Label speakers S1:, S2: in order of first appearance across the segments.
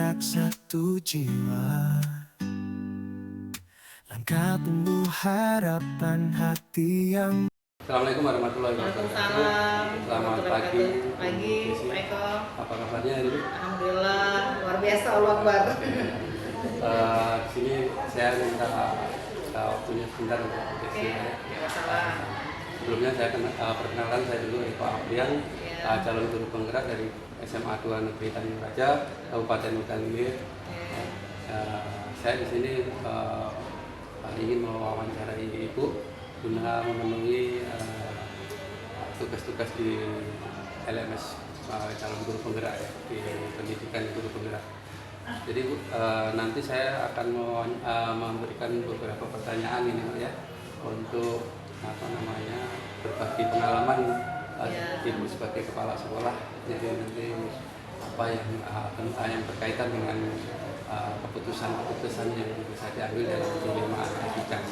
S1: bergerak satu jiwa. Langkah tumbuh harapan hati yang.
S2: Assalamualaikum warahmatullahi wabarakatuh.
S3: Waalaikumsalam.
S2: Selamat pagi.
S3: Pagi,
S2: Desi.
S3: Pak Eko.
S2: Apa kabarnya hari ini?
S3: Alhamdulillah, luar biasa, Allah Akbar.
S2: Di sini saya minta waktunya sebentar untuk Desi.
S3: Oke, masalah.
S2: Sebelumnya saya perkenalkan, saya dulu Eko Aprian,
S3: Ya.
S2: calon guru penggerak dari SMA 2 Negeri Tanjung Raja, Kabupaten Lukanwil. Saya di sini ingin mewawancarai Ibu guna memenuhi tugas-tugas di LMS calon guru penggerak ya, di pendidikan guru penggerak. Jadi nanti saya akan memberikan beberapa pertanyaan ini ya untuk berbagi pengalaman Ibu sebagai kepala sekolah. Jadi nanti apa yang berkaitan dengan keputusan yang bisa diambil dalam dilema etika.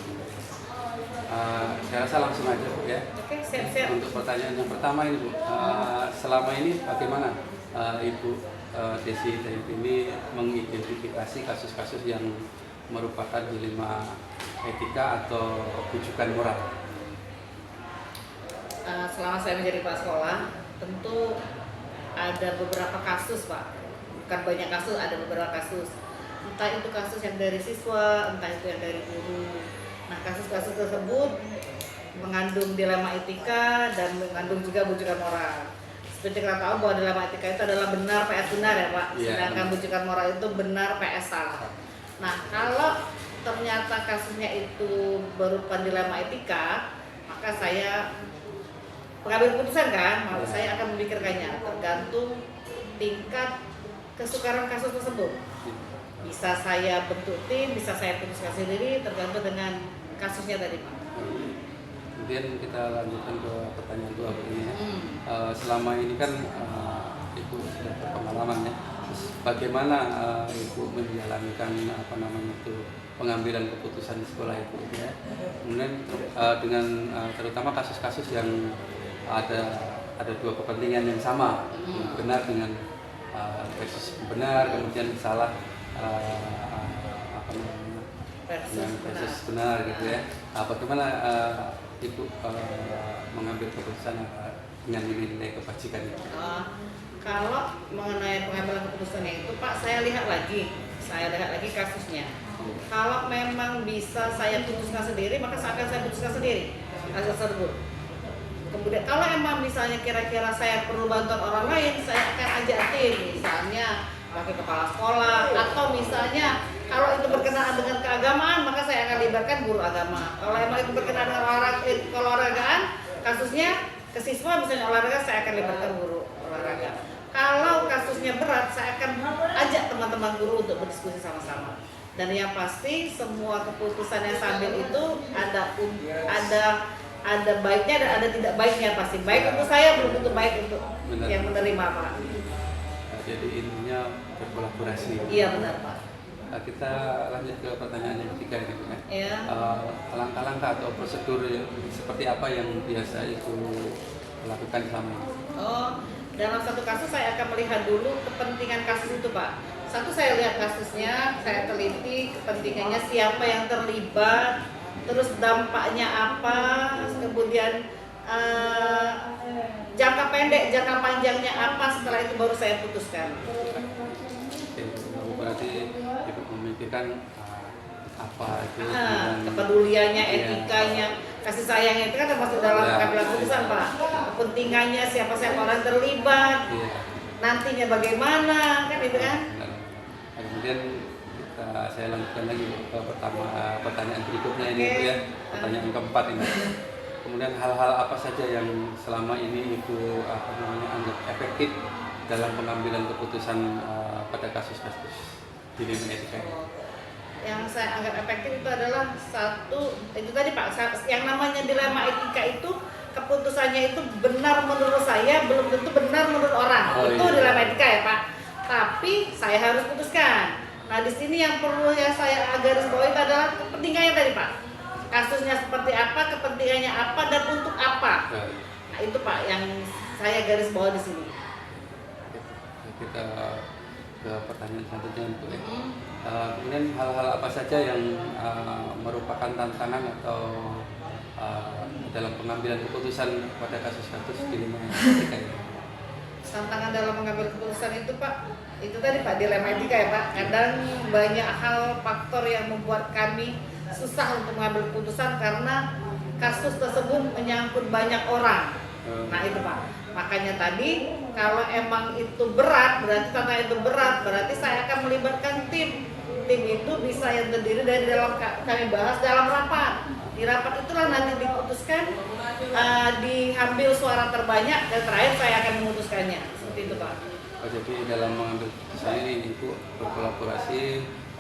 S2: Saya rasa langsung aja Bu ya.
S3: Oke, siap-siap.
S2: Untuk pertanyaan yang pertama ini Bu, selama ini bagaimana Ibu Desi dan ini mengidentifikasi kasus-kasus yang merupakan dilema etika atau rujukan moral?
S3: Selama saya menjadi kepala sekolah, tentu ada beberapa kasus, Pak. Bukan banyak kasus, ada beberapa kasus. Entah itu kasus yang dari siswa, entah itu yang dari guru. Nah, kasus-kasus tersebut mengandung dilema etika dan mengandung juga bujukan moral. Seperti kita tahu bahwa dilema etika itu adalah benar PS benar ya Pak, sedangkan bujukan moral itu benar PS salah. Nah, kalau ternyata kasusnya itu berupa dilema etika, maka saya pengambil keputusan kan, maka saya akan memikirkannya tergantung tingkat kesukaran kasus tersebut. Bisa saya bentuk tim, bisa saya putuskan sendiri, tergantung dengan kasusnya tadi Pak.
S2: Kemudian kita lanjutkan ke pertanyaan dua ini ya. Selama ini kan Ibu sudah berpengalaman ya. Terus bagaimana Ibu menjalankan pengambilan keputusan di sekolah itu ya. Kemudian dengan terutama kasus-kasus yang ada dua kepentingan yang sama, benar dengan versus benar, kemudian salah versus benar gitu ya. Bagaimana Ibu mengambil keputusan dengan nilai kebajikan itu?
S3: Kalau mengenai pengambilan keputusannya itu Pak, saya lihat lagi kasusnya. Kalau memang bisa saya putuskan sendiri, maka akan saya putuskan sendiri kasus tersebut. Kemudian kalau emang misalnya kira-kira saya perlu bantuan orang lain, saya akan ajak tim, misalnya pakai kepala sekolah, atau misalnya kalau itu berkenaan dengan keagamaan, maka saya akan libatkan guru agama. Kalau emang itu berkenaan dengan olahragaan, kasusnya ke siswa, misalnya olahraga, saya akan libatkan guru olahraga. Kalau kasusnya berat, saya akan ajak teman-teman guru untuk berdiskusi sama-sama. Dan yang pasti semua keputusan yang saya ambil itu ada baiknya dan ada tidak baiknya pasti. Baik untuk saya, belum tentu baik untuk yang menerima Pak.
S2: Jadi intinya berkolaborasi.
S3: Iya benar Pak.
S2: Kita lanjut ke pertanyaan yang ketiga gitu kan.
S3: Ya.
S2: Langkah-langkah atau prosedur seperti apa yang biasa Ibu lakukan selama ini?
S3: Dalam satu kasus saya akan melihat dulu kepentingan kasus itu Pak. Satu, saya lihat kasusnya, saya teliti kepentingannya, siapa yang terlibat, terus dampaknya apa, kemudian jangka pendek, jangka panjangnya apa, setelah itu baru saya putuskan.
S2: Berarti Ibu memikirkan apa itu
S3: kepeduliannya, etikanya, kasih sayangnya itu kan termasuk dalam pengambilan keputusan Pak. Kepentingannya, siapa orang terlibat, nantinya bagaimana, kan itu kan.
S2: Kemudian saya lanjutkan lagi ke pertanyaan berikutnya ini Bu ya, pertanyaan keempat ini. Kemudian hal-hal apa saja yang selama ini Ibu anggap efektif dalam pengambilan keputusan pada kasus-kasus dilema etika ini?
S3: Yang saya anggap efektif itu adalah satu, itu tadi Pak, yang namanya dilema etika itu keputusannya itu benar menurut saya, belum tentu benar menurut orang. Itu dilema etika ya Pak. Tapi saya harus putuskan. Nah di sini yang perlu ya saya garis bawahi adalah kepentingannya tadi Pak. Kasusnya seperti apa, kepentingannya apa, dan untuk apa. Nah itu Pak yang saya garis bawah di sini.
S2: Kita ke pertanyaan selanjutnya Bu ya. Kemudian hal-hal apa saja yang merupakan tantangan atau dalam pengambilan keputusan pada kasus-kasus dilema etika ini?
S3: Tantangan dalam mengambil keputusan itu Pak, itu tadi Pak, dilema etika ya Pak. Kadang banyak hal faktor yang membuat kami susah untuk mengambil keputusan karena kasus tersebut menyangkut banyak orang. Nah itu Pak, makanya tadi kalau emang itu berat, berarti tantangan itu berat, berarti saya akan melibatkan tim. Tim itu bisa yang terdiri dari kami bahas dalam rapat. Di rapat itulah nanti diputuskan, diambil suara terbanyak dan terakhir saya akan memutuskannya. Seperti itu Pak.
S2: Oh, jadi dalam mengambil keputusan ini Ibu berkolaborasi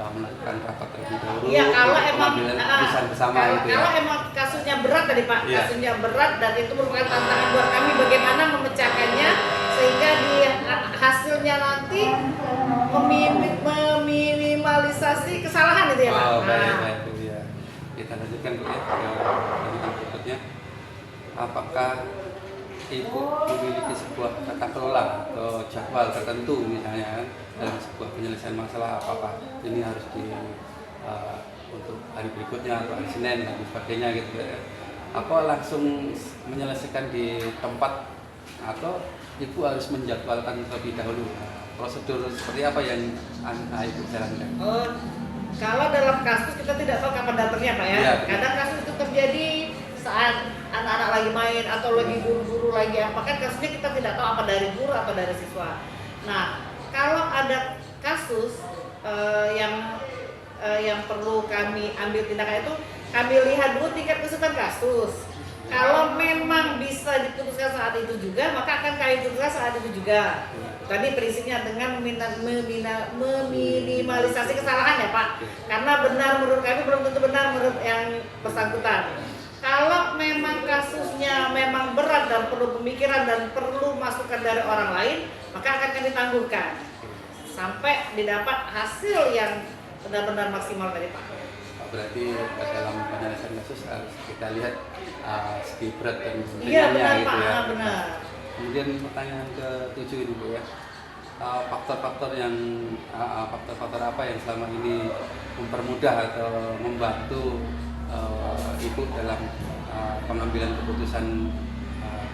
S2: melakukan rapat terlebih dahulu.
S3: Iya, kalau emang
S2: pengambilan keputusan bersama itu ya.
S3: Kalau emang kasusnya berat tadi Pak,
S2: Iya.
S3: kasusnya berat dan itu merupakan tantangan buat kami bagaimana memecahkannya sehingga di hasilnya nanti meminimalisasi kesalahan itu ya Pak.
S2: Oh, baik Bu ya. Kita lanjutkan Bu ya ke pertanyaan berikutnya. Apakah Ibu memiliki sebuah tata kelola atau jadwal tertentu misalnya dalam sebuah penyelesaian masalah, apakah ini harus untuk hari berikutnya atau hari Senin dan sebagainya gitu ya? Apa langsung menyelesaikan di tempat atau Ibu harus menjadwalkan terlebih dahulu? Prosedur seperti apa yang Ibu jalankan?
S3: Kalau dalam kasus kita tidak tahu kapan datangnya Pak ya.
S2: Iya.
S3: Kadang kasus itu terjadi saat anak-anak lagi main atau lagi guru-guru lagi apa, kan kasusnya kita tidak tahu apa dari guru atau dari siswa. Nah, kalau ada kasus yang perlu kami ambil tindakan itu, kami lihat dulu tingkat kesulitan kasus. Kalau memang bisa diputuskan saat itu juga, maka akan kami putuskan saat itu juga. Tadi prinsipnya dengan meminimalisasi kesalahan ya Pak. Karena benar menurut kami belum tentu benar menurut yang bersangkutan. Kalau memang kasusnya memang berat dan perlu pemikiran dan perlu masukan dari orang lain, maka akan kami tangguhkan sampai didapat hasil yang benar-benar maksimal dari Pak.
S2: Berarti dalam penyelesaian kasus harus kita lihat segi berat dan
S3: Iya benar
S2: gitu
S3: Pak,
S2: ya.
S3: benar.
S2: Kemudian pertanyaan ke-7 ini Bu ya. Faktor-faktor apa yang selama ini mempermudah atau membantu Ibu dalam pengambilan keputusan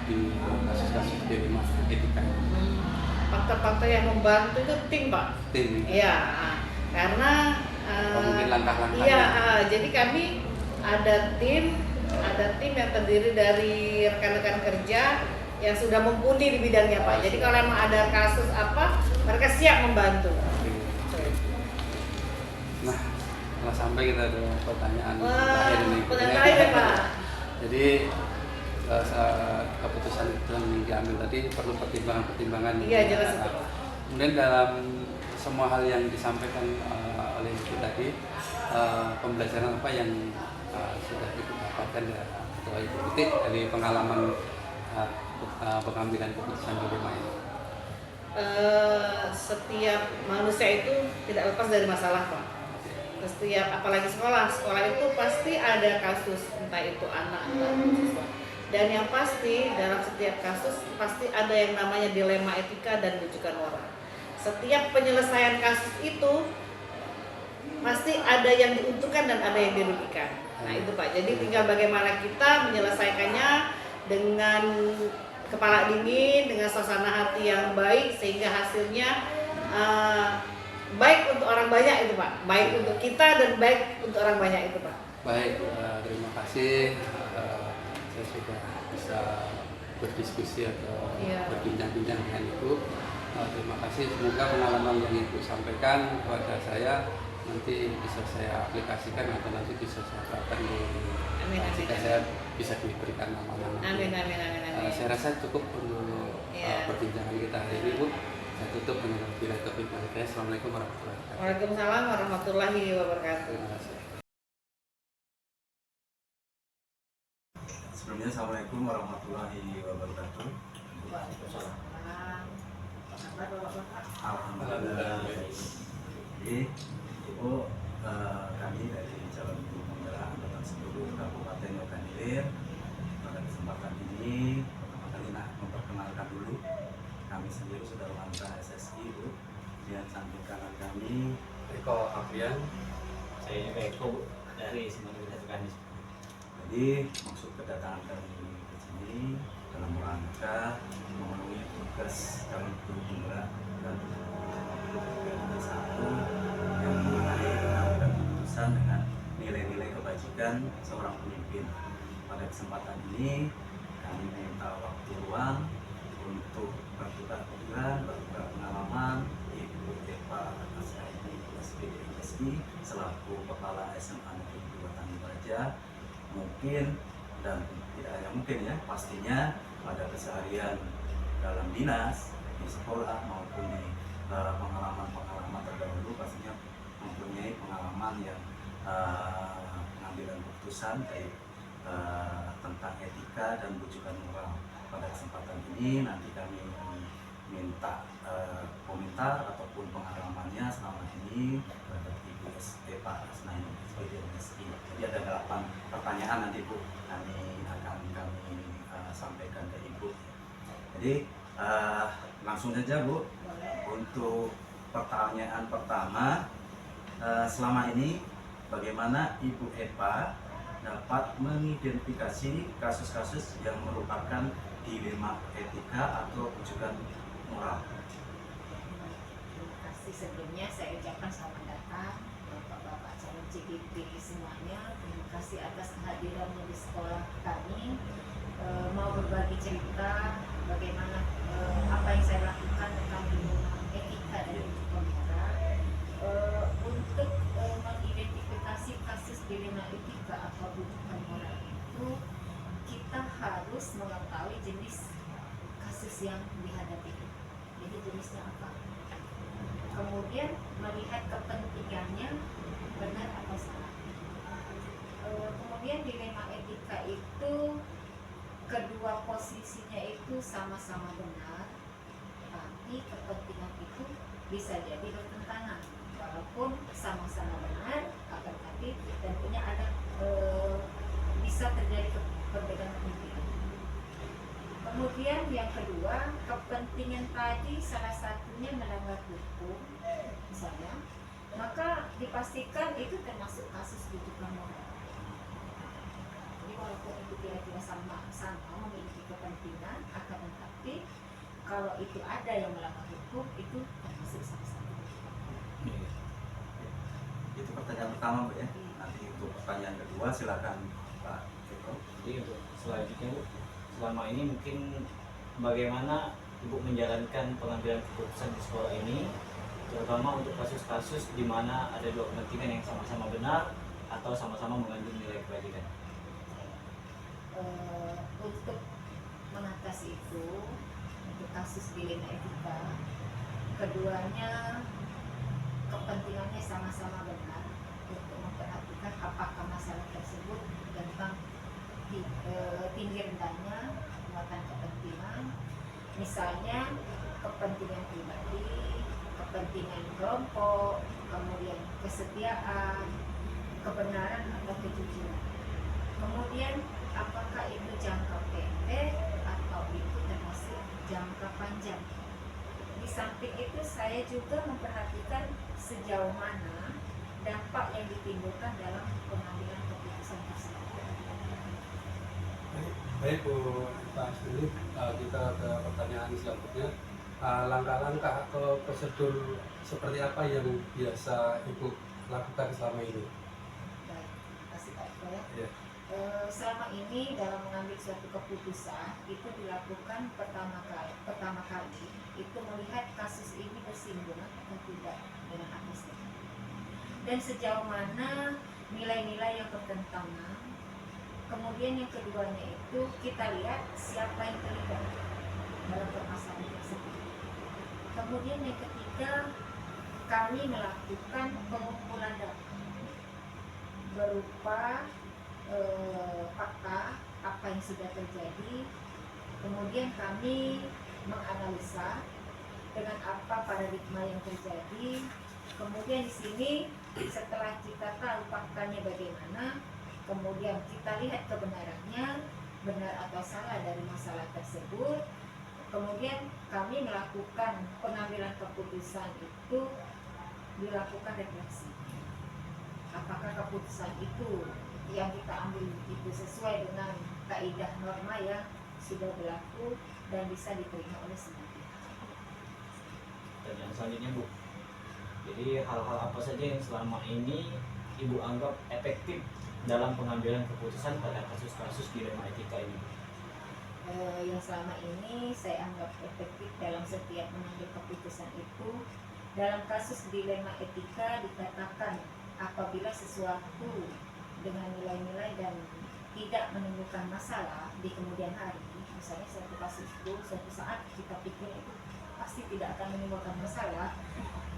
S2: di kasus-kasus dilema etika?
S3: Faktor-faktor yang membantu itu tim Pak.
S2: Tim.
S3: Iya, karena
S2: mungkin langkah-langkahnya.
S3: Iya, jadi kami ada tim yang terdiri dari rekan-rekan kerja yang sudah mumpuni di bidangnya Pak. Jadi kalau memang ada kasus apa, mereka siap membantu.
S2: Nah, setelah sampai kita ada pertanyaan
S3: Wah,
S2: terakhir ini.
S3: pertanyaan terakhir Pak.
S2: Jadi keputusan yang diambil tadi perlu pertimbangan-pertimbangan.
S3: Iya, jelas itu.
S2: Kemudian dalam semua hal yang disampaikan oleh Ibu tadi, pembelajaran apa yang sudah Ibu dapatkan atau Ibu petik dari pengalaman pengambilan keputusan dilema ini?
S3: Setiap manusia itu tidak lepas dari masalah Pak. Setiap apalagi sekolah itu pasti ada kasus, entah itu anak atau siswa. Dan yang pasti dalam setiap kasus pasti ada yang namanya dilema etika dan rujukan moral. Setiap penyelesaian kasus itu pasti ada yang diuntungkan dan ada yang dirugikan. Nah itu Pak, jadi tinggal bagaimana kita menyelesaikannya dengan kepala dingin, dengan suasana hati yang baik sehingga hasilnya baik untuk orang banyak itu Pak, baik untuk kita dan baik untuk orang banyak itu Pak.
S2: Baik, terima kasih. Saya sudah bisa berdiskusi atau berbincang-bincang dengan Ibu. Terima kasih. Semoga pengalaman yang Ibu sampaikan kepada saya nanti bisa saya aplikasikan atau nanti bisa saya terapkan jika saya bisa diberikan amanah.
S3: Amin.
S2: Saya rasa cukup untuk perbincangan kita hari ini, Bu. Saya tutup dengan bila taufiq wal hidayah. Assalamualaikum warahmatullahi wabarakatuh.
S3: Waalaikumsalam warahmatullahi wabarakatuh.
S2: Terima kasih.
S4: Sebelumnya Assalamualaikum warahmatullahi wabarakatuh. Alhamdulillah. Jadi Ibu, kami dari Calon Ibu Penggerak Angkatan 10 Kabupaten Ogan Ilir pada kesempatan ini pertama kali memperkenalkan dulu kami sendiri Saudara Wanita SSI Bu, dan samping ini.
S2: Eko Aprian.
S5: Saya juga Eko Bu, dari Semarang Teganis.
S4: Jadi maksud kedatangan kami ke sini dalam rangka memenuhi tugas calon penggerak dan Liga 1 yang mengenai pengambilan keputusan dengan nilai-nilai kebajikan seorang pemimpin. Pada kesempatan ini kami minta waktu luang untuk bertukar pikiran, bertukar pengalaman Ibu Epa Asraini SPD ISI selaku Kepala SMA Negeri 2 Tanjung Raja. Mungkin dan tidak hanya mungkin ya, pastinya pada keseharian dalam dinas di sekolah maupun di pengalaman-pengalaman terdahulu pastinya mempunyai pengalaman yang pengambilan keputusan baik tentang etika dan rujukan moral. Pada kesempatan ini nanti kami minta komentar ataupun pengalamannya selama ini terhadap Ibu Epa Asnaini SPD MSI. Jadi ada 8 pertanyaan nanti Bu, kami akan sampaikan ke Ibu. Jadi langsung saja Bu, untuk pertanyaan pertama, selama ini bagaimana Ibu Epa dapat mengidentifikasi kasus-kasus yang merupakan dilema etika atau rujukan moral?
S6: Terima kasih sebelumnya saya ucapkan selamat datang Bapak-bapak calon CGP semuanya. Terima kasih atas kehadirannya di sekolah kami. Mau berbagi cerita bagaimana apa yang saya lakukan tentang dilema etika dan rujukan moral. Untuk mengidentifikasi kasus dilema etika atau rujukan moral itu kita harus mengetahui jenis kasus yang dihadapi. Jadi jenisnya apa? Kemudian melihat kepentingannya benar atau salah. Kemudian dilema etika itu kedua posisinya itu sama-sama benar, tapi kepentingan itu bisa jadi bertentangan. Walaupun sama-sama benar, akan tapi tentunya ada bisa terjadi perbedaan kepentingan. Kemudian yang kedua, kepentingan tadi salah satunya melanggar hukum, misalnya, maka dipastikan itu termasuk kasus rujukan moral. Jadi walaupun itu kira-kira sama memiliki kepentingan, akan tetapi kalau itu ada yang melanggar hukum, itu termasuk salah satu.
S4: Itu pertanyaan pertama Bu ya. Nanti untuk pertanyaan kedua silakan Pak Eko.
S5: Jadi untuk selanjutnya Bu, selama ini mungkin bagaimana Ibu menjalankan pengambilan keputusan di sekolah ini, terutama untuk kasus-kasus di mana ada dua kepentingan yang sama-sama benar atau sama-sama mengandung nilai kebajikan.
S6: Untuk mengatasi itu, untuk kasus dilema etika, keduanya kepentingannya sama-sama benar untuk memperhatikan apakah masalah tersebut tentang tinggi rendahnya muatan kepentingan, misalnya kepentingan pribadi, kepentingan kelompok, kemudian kesetiaan, kebenaran atau kejujuran. Kemudian apakah itu jangka pendek atau itu termasuk jangka panjang. Di samping itu saya juga memperhatikan sejauh mana dampak yang ditimbulkan dalam pengambilan keputusan tersebut.
S2: Baik Bu Pak Asnaini, kita ke pertanyaan selanjutnya. Langkah-langkah atau prosedur seperti apa yang biasa Ibu lakukan selama ini?
S6: Baik, terima kasih Pak Eko ya.
S2: Ya.
S6: Selama ini dalam mengambil suatu keputusan itu dilakukan pertama kali itu melihat kasus ini bersinggungan atau tidak dengan atasnya, dan sejauh mana nilai-nilai yang bertentangan. Kemudian yang keduanya itu kita lihat siapa yang terlibat dalam permasalahan tersebut. Kemudian yang ketiga, kami melakukan pengumpulan data berupa fakta apa yang sudah terjadi. Kemudian kami menganalisa dengan apa paradigma yang terjadi. Kemudian di sini setelah kita tahu faktanya bagaimana, kemudian kita lihat kebenarannya, benar atau salah dari masalah tersebut. Kemudian kami melakukan pengambilan keputusan itu dilakukan refleksi. Apakah keputusan itu yang kita ambil itu sesuai dengan kaidah norma yang sudah berlaku dan bisa diterima oleh semua pihak.
S5: Dan yang selanjutnya Bu, jadi hal-hal apa saja yang selama ini Ibu anggap efektif dalam pengambilan keputusan pada kasus-kasus dilema etika ini?
S6: Yang selama ini saya anggap efektif dalam setiap mengambil keputusan itu, dalam kasus dilema etika dikatakan apabila sesuatu dengan nilai-nilai dan tidak menimbulkan masalah di kemudian hari, misalnya suatu kasus itu suatu saat kita pikir itu pasti tidak akan menimbulkan masalah,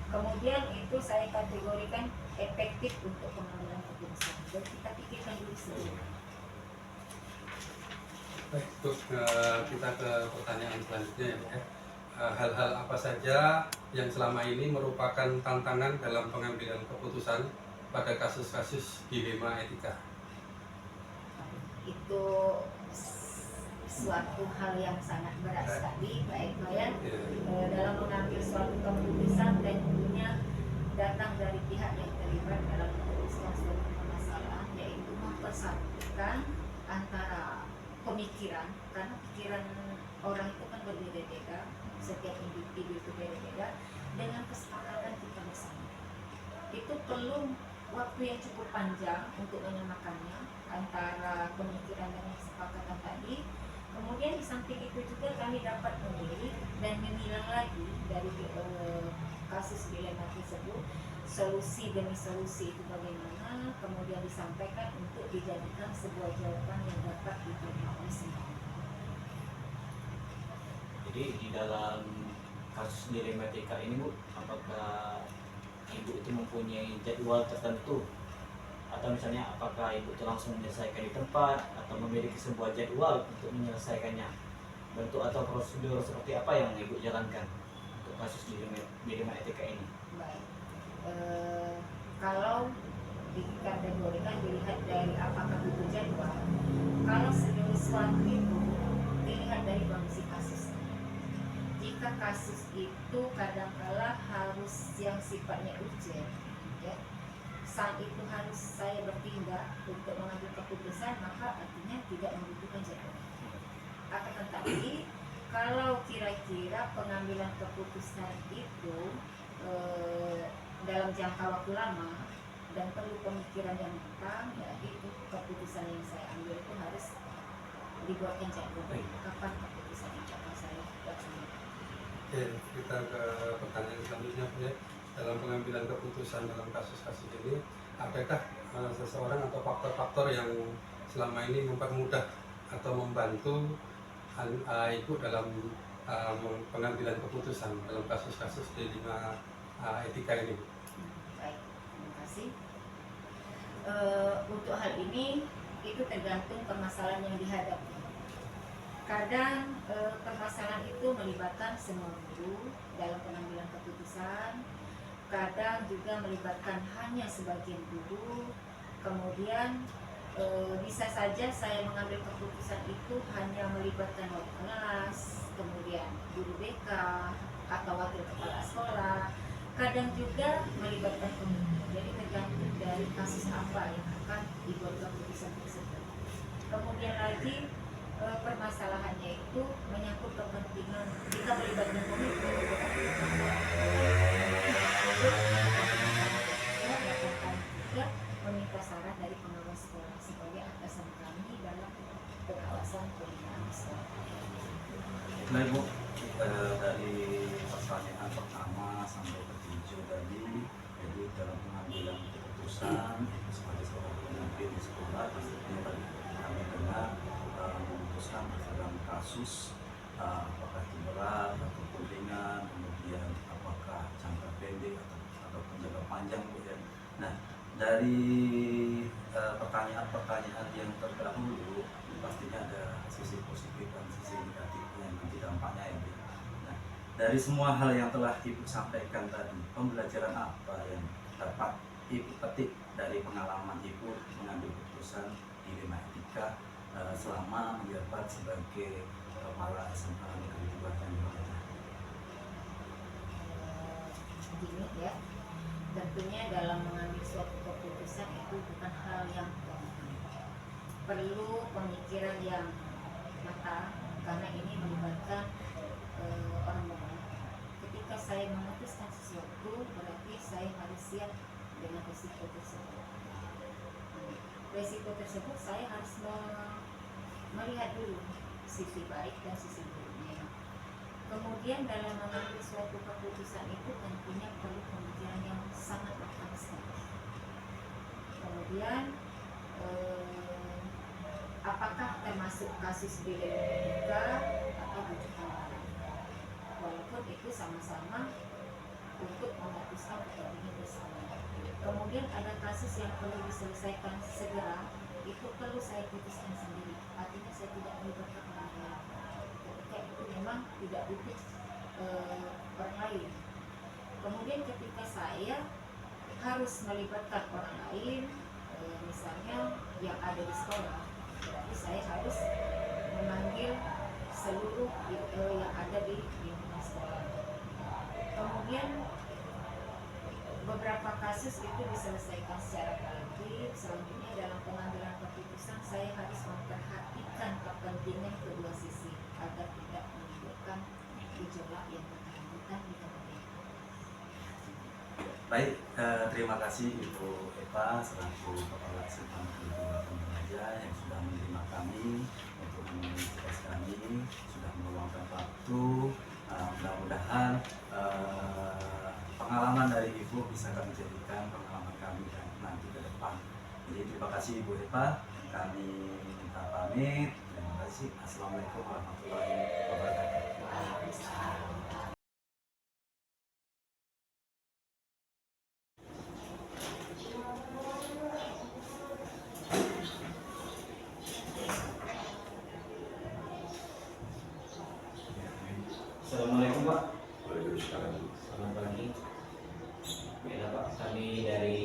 S6: kemudian itu saya kategorikan efektif untuk pengambilan keputusan. Dan kita pikirkan dulu sebelum.
S2: Baik, untuk kita ke pertanyaan selanjutnya ya Pak ya. Hal-hal apa saja yang selama ini merupakan tantangan dalam pengambilan keputusan pada kasus-kasus dilema etika?
S6: Itu suatu hal yang sangat berat sekali, baik Bayan, dalam mengambil suatu keputusan dan tentunya datang dari pihak yang terlibat dalam memutuskan suatu permasalahan, yaitu mempersatukan antara pemikiran, karena pikiran orang itu kan berbeda-beda, setiap individu itu beda-beda, dengan kesepakatan kita bersama. Itu perlu waktu yang cukup panjang untuk menyamakannya antara pemikiran dan kesepakatan tadi. Kemudian di samping itu juga kami dapat memilih dan memilah lagi dari kasus dilema tersebut, solusi demi solusi itu bagaimana, kemudian disampaikan untuk dijadikan sebuah jawaban yang dapat diterima oleh semua.
S5: Jadi di dalam kasus dilema etika ini Bu, apakah Ibu itu mempunyai jadwal tertentu? Atau misalnya apakah Ibu itu langsung menyelesaikan di tempat atau memiliki sebuah jadwal untuk menyelesaikannya? Bentuk atau prosedur seperti apa yang Ibu jalankan untuk kasus dilema etika ini?
S6: Baik, kalau dikategorikan dilihat dari apakah butuh jadwal, kalau segala sesuatu itu dilihat dari kondisi kasus. Jika kasus itu kadangkala harus yang sifatnya urgent, ya, saat itu harus saya bertindak untuk mengambil keputusan, maka artinya tidak membutuhkan jadwal. Akan tetapi kalau kira-kira pengambilan keputusan itu dalam jangka waktu lama dan perlu pemikiran yang matang, ya itu keputusan yang saya ambil itu harus dibuatkan jadwal. Kapan keputusan itu akan saya laksanakan?
S2: Oke, kita ke pertanyaan selanjutnya Pak ya. Dalam pengambilan keputusan dalam kasus-kasus ini, adakah seseorang atau faktor-faktor yang selama ini mempermudah atau membantu Ibu dalam pengambilan keputusan dalam kasus-kasus dilema etika ini?
S6: Baik, terima kasih. Untuk hal ini itu tergantung permasalahan yang dihadapi. Kadang permasalahan itu melibatkan semua guru dalam pengambilan keputusan, kadang juga melibatkan hanya sebagian guru. Kemudian bisa saja saya mengambil keputusan itu hanya melibatkan wali kelas, kemudian guru BK atau wakil kepala sekolah. Kadang juga melibatkan pemimpin. Jadi tergantung dari kasus apa yang akan dibuat keputusan tersebut. Kemudian lagi permasalahannya itu menyangkut kepentingan, kita melibatkan pemimpin. Juga meminta saran dari pengawas sekolah sebagai atasan kami dalam pengawasan pembinaan sekolah.
S4: Nah Bu, dari pertanyaan pertama sampai ke-7 tadi, jadi dalam pengambilan keputusan itu sebagai seorang pemimpin di sekolah, pastinya tadi kami dengar memutuskan dalam kasus apakah itu berat atau ringan, kemudian apakah jangka pendek atau jangka panjang Bu ya. Nah, dari pertanyaan-pertanyaan yang terdahulu pastinya ada sisi positif dan sisi negatifnya nanti dampaknya ya Bu. Nah, dari semua hal yang telah Ibu sampaikan tadi, pembelajaran apa yang dapat Ibu petik dari pengalaman Ibu mengambil keputusan dilema etika selama menjabat sebagai kepala SMA Negeri 2 Tanjung Balai?
S6: Begini ya, tentunya dalam mengambil suatu keputusan itu bukan hal yang gampang. Perlu pemikiran yang matang karena ini melibatkan orang banyak. Ketika saya memutuskan sesuatu, berarti saya harus siap dengan risiko tersebut. Risiko tersebut saya harus melihat dulu sisi baik dan sisi buruknya. Kemudian dalam mengambil suatu keputusan itu tentunya perlu pemikiran yang sangat matang sekali. Kemudian apakah termasuk kasus biodinamika atau bukan? Walaupun itu sama-sama untuk memutuskan kepentingan bersama. Kemudian ada kasus yang perlu diselesaikan segera, itu perlu saya putuskan sendiri. Artinya saya tidak melibatkan orang lain. Ketika itu memang tidak butuh orang lain. Kemudian ketika saya harus melibatkan orang lain, misalnya yang ada di sekolah, berarti saya harus memanggil seluruh yang ada di lingkungan sekolah. Kemudian beberapa kasus itu diselesaikan secara kolektif. Selanjutnya dalam pengambilan keputusan saya harus memperhatikan kepentingan kedua sisi agar tidak menimbulkan gejolak yang berkelanjutan di kemudian.
S4: Baik, terima kasih Ibu Eva selaku Kepala SMA Negeri 2 Pemeraja yang sudah menerima kami untuk menemani tugas kami, sudah meluangkan waktu. Mudah-mudahan pengalaman dari Ibu bisa kami jadikan pengalaman kami nanti ke depan. Jadi terima kasih Ibu Eva, kami minta pamit. Terima kasih. Assalamualaikum warahmatullahi wabarakatuh.
S5: Assalamualaikum Pak.
S2: Waalaikumsalam.
S5: Selamat pagi. Baiklah Pak, kami dari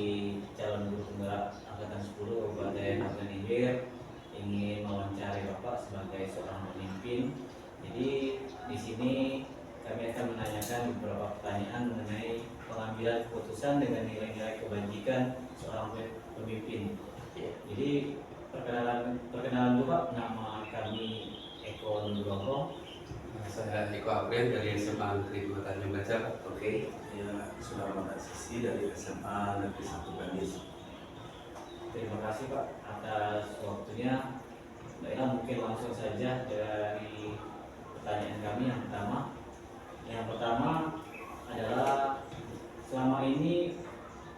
S5: calon guru penggerak angkatan 10 Kabupaten Ogan Ilir ingin mewawancari Bapak sebagai seorang pemimpin. Jadi di sini kami akan menanyakan beberapa pertanyaan mengenai pengambilan keputusan dengan nilai-nilai kebajikan seorang pemimpin. Jadi perkenalan dulu Pak, nama kami Eko Nugroho.
S2: Saya Eko April dari SMA Negeri 2 Tanjung Baca.
S4: Oke, ya sudah Muhammad Sisi dari SMA Negeri 1 Bandung.
S5: Terima kasih Pak atas waktunya. Baiklah, mungkin langsung saja dari pertanyaan kami yang pertama. Yang pertama adalah selama ini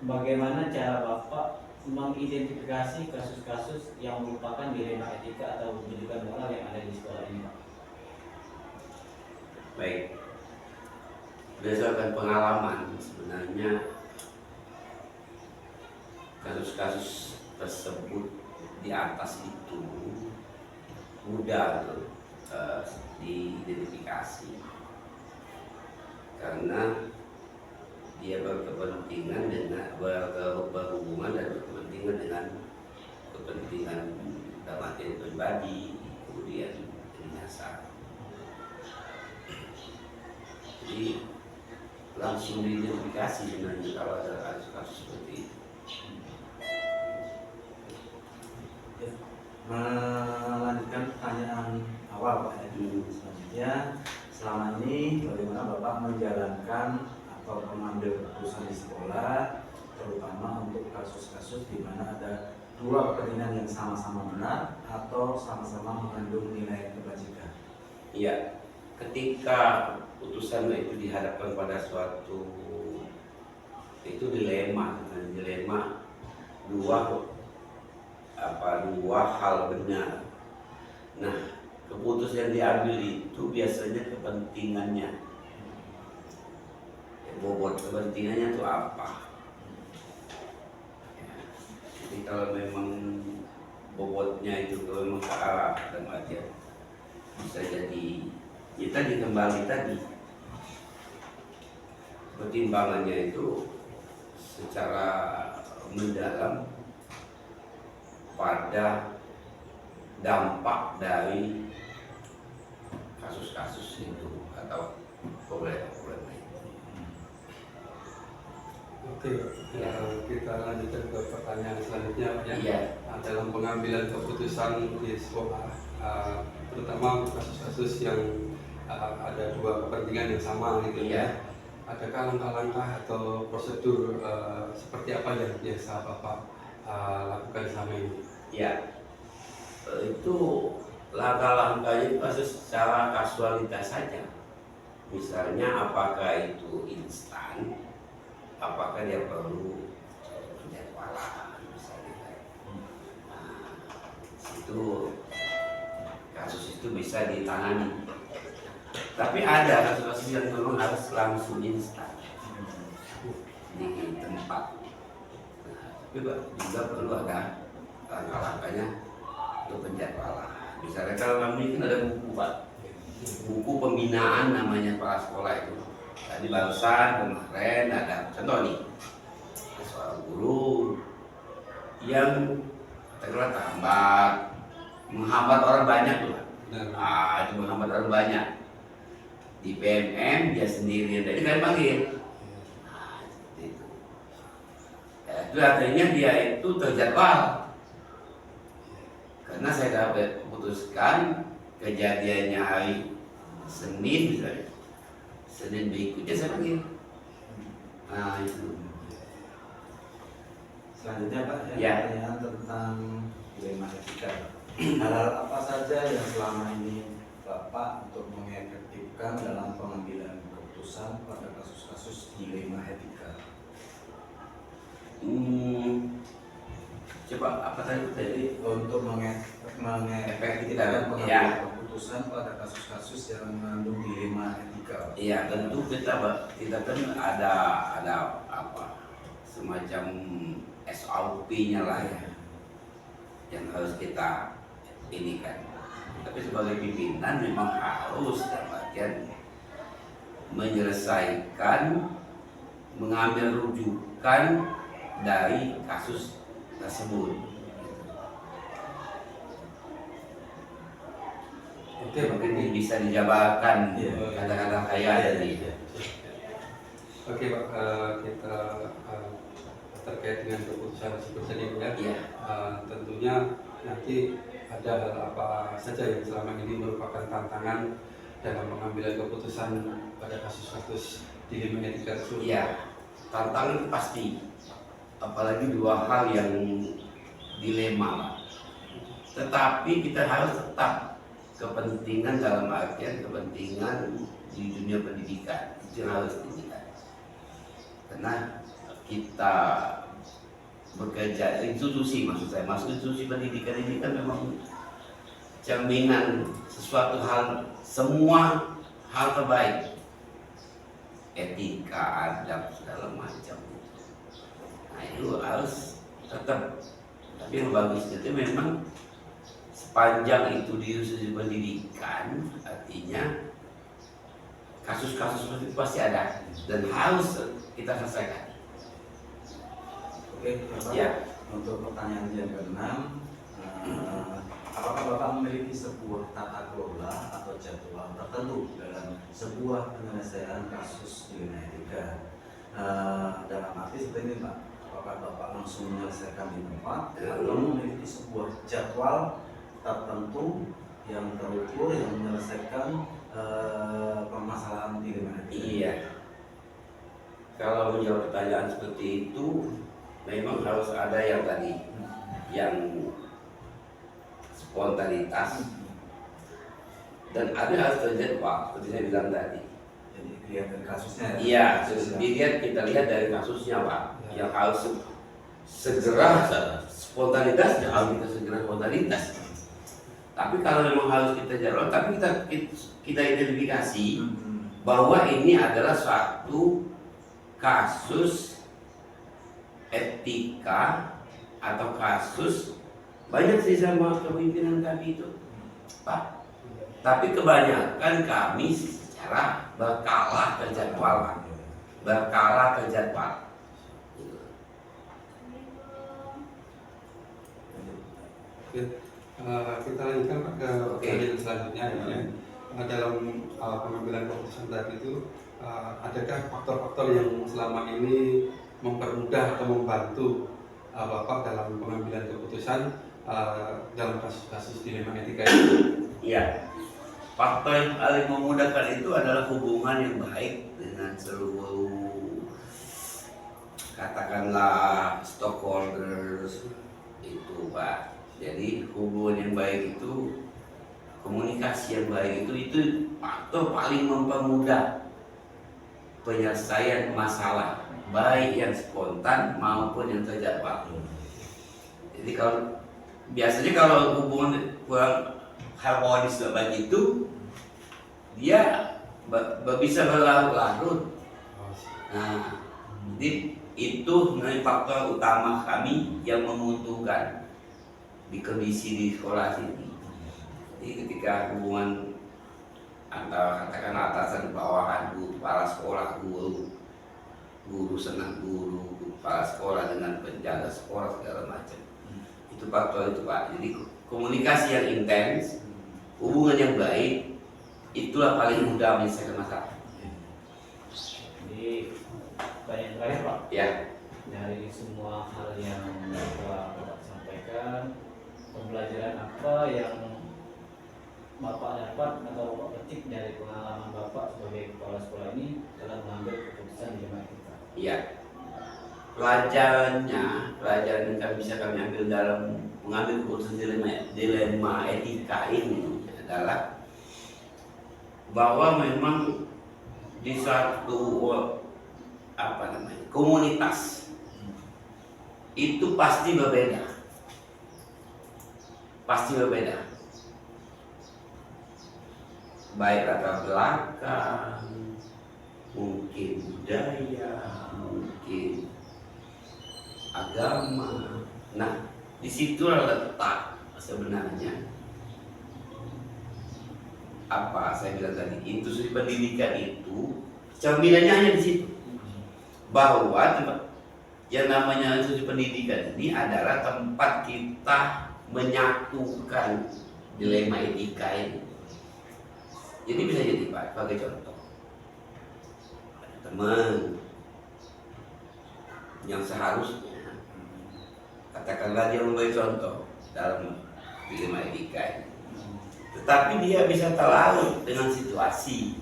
S5: bagaimana cara Bapak mengidentifikasi kasus-kasus yang merupakan dilema etika atau pendidikan moral yang ada di sekolah ini Pak?
S2: Baik, berdasarkan pengalaman sebenarnya kasus-kasus tersebut di atas itu mudah diidentifikasi karena dia berkepentingan dengan berhubungan dan berkepentingan dengan kepentingan dalam arti pribadi, kemudian dinasar. Jadi langsung diidentifikasi sebenarnya kalau ada kasus-kasus seperti itu.
S4: Melanjutkan pertanyaan awal Pak Edi, selanjutnya selama ini bagaimana Bapak menjalankan atau mengambil keputusan di sekolah, terutama untuk kasus-kasus di mana ada dua kepentingan yang sama-sama benar atau sama-sama mengandung nilai kebajikan?
S2: Iya, ketika putusan itu dihadapkan pada suatu dilema dua hal benar. Nah, keputusan yang diambil itu biasanya kepentingannya, bobot kepentingannya itu apa. Jadi kalau memang bobotnya itu kalau memang ke arah dan artian bisa jadi ya tadi pertimbangannya itu secara mendalam pada dampak dari kasus-kasus itu atau problem-problem itu. Oke,
S7: Ya.
S2: kita lanjutkan ke pertanyaan selanjutnya, Pak, ya.
S7: Iya.
S2: Dalam pengambilan keputusan di sekolah, terutama untuk kasus-kasus yang ada dua kepentingan yang sama, gitu
S7: Iya.
S2: ya. Adakah langkah-langkah atau prosedur seperti apa yang biasa Bapak lakukan selama ini?
S7: Ya, itu langkah-langkahnya pasti secara kasualitas saja. Misalnya apakah itu instan, apakah dia perlu penjadwalan misalnya. Nah, itu kasus itu bisa ditangani. Tapi ada kasus-kasus yang memang harus langsung instan di tempat. Nah, tapi juga perlu ada langkah-langkahnya untuk penjadwalan. Misalnya kalau kami kan ada buku, Pak, buku pembinaan namanya kepala sekolah itu. Tadi barusan kemarin ada contoh nih, seorang guru yang katakanlah terhambat, menghambat orang banyak tuh, Pak. Itu menghambat orang banyak. Di PMM dia sendirian, jadi kalian panggil. Nah, seperti itu. Ya, itu artinya dia itu terjadwal. Karena saya dapat putuskan kejadiannya hari Senin misalnya, Senin berikutnya saya panggil. Nah itu.
S4: Selanjutnya Pak,
S7: Ya.
S4: pertanyaan tentang dilema etika. Hal-hal apa saja yang selama ini Bapak untuk mengefektifkan dalam pengambilan keputusan pada kasus-kasus dilema etika?
S7: Coba apa tadi?
S4: Untuk mengefektifkan pengambilan
S7: Ya.
S4: keputusan pada kasus-kasus yang mengandung dilema etika.
S7: Iya tentu kita kan ada apa semacam SOP-nya lah ya, yang harus kita ini kan. Tapi sebagai pimpinan memang harus dalam bagian menyelesaikan, mengambil rujukan dari kasus tersebut.
S2: Oke,
S7: Mungkin bisa dijabarkan
S4: Iya.
S7: kata-kata saya tadi.
S2: Oke, Pak, kita terkait dengan keputusan seperti ini ya.
S7: Iya.
S2: Tentunya nanti ada hal apa saja yang selama ini merupakan tantangan dalam pengambilan keputusan pada kasus-kasus dilema etika tersebut.
S7: Iya, tantangan pasti. Apalagi dua hal yang dilema, Pak. Tetapi kita harus tetap kepentingan dalam artian kepentingan di dunia pendidikan itu yang harus diingat. Karena kita bekerja institusi, maksud institusi pendidikan ini kan memang cerminan sesuatu hal, semua hal terbaik, etika, adab, segala macam. Nah itu harus tetap. Tapi yang bagus itu memang sepanjang itu di institusi pendidikan, artinya kasus-kasus seperti itu pasti ada dan harus kita selesaikan.
S4: Oke, Bapak.
S7: Ya.
S4: Untuk pertanyaan yang keenam, apakah Bapak memiliki sebuah tata kelola atau jadwal tertentu dalam sebuah penyelesaian kasus dilema etika? Dalam arti seperti ini, Pak. Apakah Bapak langsung menyelesaikan di tempat atau memiliki sebuah jadwal tertentu yang terukur yang menyelesaikan permasalahan dilema etika?
S7: Iya. Kalau menjawab pertanyaan seperti itu, memang harus ada yang tadi, yang spontanitas, dan ada harus terjadwal, seperti saya bilang tadi.
S4: Jadi dilihat dari kasusnya.
S7: Iya,
S4: Kasusnya.
S7: kita lihat dari kasusnya, Pak, yang harus segera spontanitas, ya harus kita segera spontanitas. Tapi kalau memang harus kita jadwal, tapi kita identifikasi bahwa ini adalah suatu kasus etika atau kasus banyak sih sama kepemimpinan kami itu, Pak. Tapi kebanyakan kami secara berkala terjadwal,
S2: Oke, kita lanjutkan Pak ke pertanyaan selanjutnya ya. Dalam pengambilan keputusan tadi itu, adakah faktor-faktor yang selama ini mempermudah atau membantu Bapak dalam pengambilan keputusan dalam kasus-kasus dilema etika itu?
S7: Iya. Faktor yang paling memudahkan itu adalah hubungan yang baik dengan seluruh, katakanlah, stakeholders itu, Pak. Jadi hubungan yang baik itu, komunikasi yang baik itu faktor paling mempermudah penyelesaian masalah, baik yang spontan maupun yang terjadwal. Jadi biasanya kalau hubungan kurang harmonis baik itu, dia bisa berlarut-larut. Nah, jadi itu menjadi faktor utama kami yang menguntungkan di kondisi di sekolah ini. Jadi ketika hubungan antara, katakanlah, atasan bawahan, guru, kepala sekolah, guru senang guru, kepala sekolah dengan penjaga sekolah segala macam, itu faktor itu, Pak. Jadi komunikasi yang intens, hubungan yang baik, itulah paling mudah menyelesaikan masalah.
S5: Jadi banyak sekali Pak
S7: Ya,
S5: dari semua hal yang Bapak sampaikan, pembelajaran apa yang Bapak dapat atau Bapak petik dari pengalaman Bapak sebagai kepala sekolah ini dalam mengambil keputusan di jemaah kita?
S7: iya. Pelajaran yang bisa kami ambil dalam mengambil keputusan dilema etika ini adalah bahwa memang di suatu komunitas itu pasti berbeda, baik latar belakang, mungkin budaya, mungkin agama. Nah, disitulah letak sebenarnya apa saya bilang tadi, institusi pendidikan itu cerminannya hanya di situ, bahwa yang namanya institusi pendidikan ini adalah tempat kita menyatukan dilema etika ini. Jadi bisa jadi, Pak, sebagai contoh, ada teman yang seharusnya, katakanlah, dia memberi contoh dalam dilema etika ini, tetapi dia bisa terlarut dengan situasi.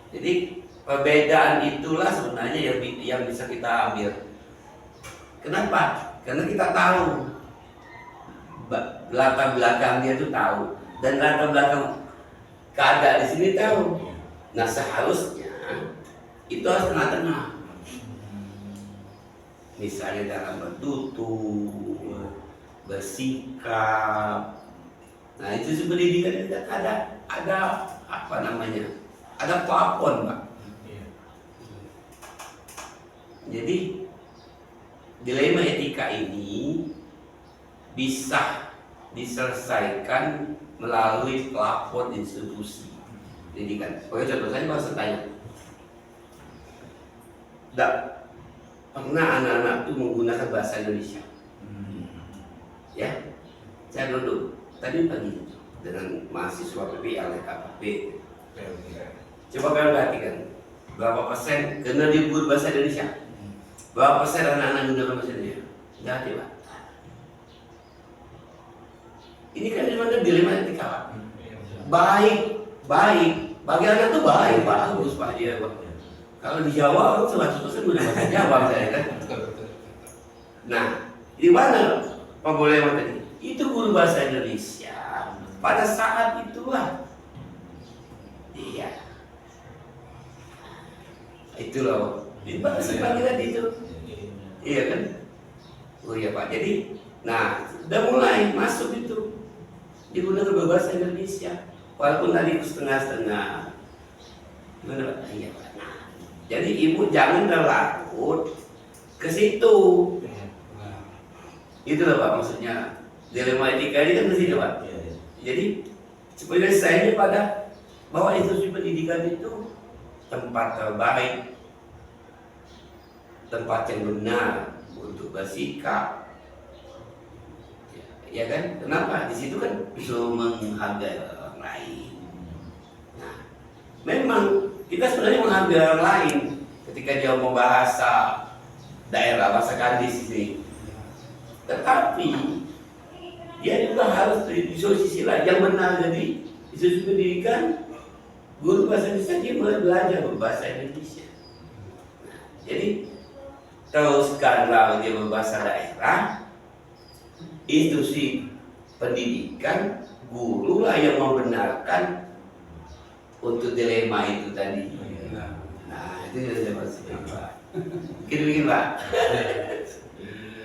S7: Jadi perbedaan itulah sebenarnya yang bisa kita ambil. Kenapa? Karena kita tahu latar belakang dia itu tahu, dan latar belakang keadaan di sini tahu. Nah, seharusnya itu harus tengah-tengah. Misalnya dalam bertutur, bersikap. Nah, itu pendidikan itu ada ada plafon, Pak. Jadi dilema etika ini bisa diselesaikan melalui plafon institusi pendidikan. Sebagai contoh, saya bahasa tanya, tidak pernah anak-anak itu menggunakan bahasa Indonesia. Ya, saya duduk tadi pagi dengan mahasiswa PPL, KPP. Coba kalian perhatikan, berapa persen kena di guru bahasa Indonesia? Berapa persen anak-anak menggunakan bahasa Indonesia? Tidak ada, Pak. Ini kan dimana dilema etika, Pak. Baik, bagi anak itu baik, bagus, Pak. Iya, Pak. Kalau di Jawa, 100% udah bahasa Jawa, saya kan. Nah, di mana pembolehan tadi? Itu guru bahasa Indonesia. Pada saat itulah, iya, itulah. Di mana sih panggilan itu? Iya kan? Oh iya, Pak. Jadi, nah, sudah mulai masuk itu digunakan berbahasa Indonesia. Walaupun tadi setengah-setengah. Gimana, Pak? Iya, Pak. Nah, jadi ibu jangan terlarut ke situ. Itulah, Pak, maksudnya dilema etika ini kan ke situ, Pak. Jadi penyelesaiannya pada bahwa institusi pendidikan itu tempat terbaik, tempat yang benar untuk bersikap, ya kan? Kenapa? Di situ kan bisa menghargai orang lain. Nah, memang Kita sebenarnya mengambil orang lain ketika dia mau bahasa daerah, bahasa Kandis ini. Tetapi dia juga harus di sisi lain yang benar. Jadi di sisi pendidikan, guru bahasa Indonesia dia mulai belajar berbahasa Indonesia. Jadi teruskanlah dia berbahasa daerah, institusi pendidikan, guru lah yang membenarkan untuk dilema itu tadi. Nah, itu yang saya maksudkan, Pak. Mungkin Pak.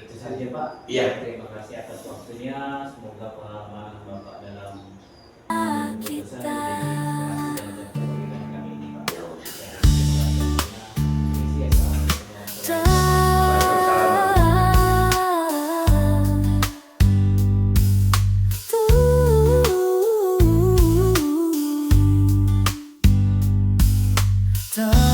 S5: Itu saja Pak.
S7: Iya.
S5: Terima kasih atas waktunya. Semoga pengalaman Bapak dalam keputusan menjadi inspirasi dan contoh bagi kami ini Pak.
S1: Tak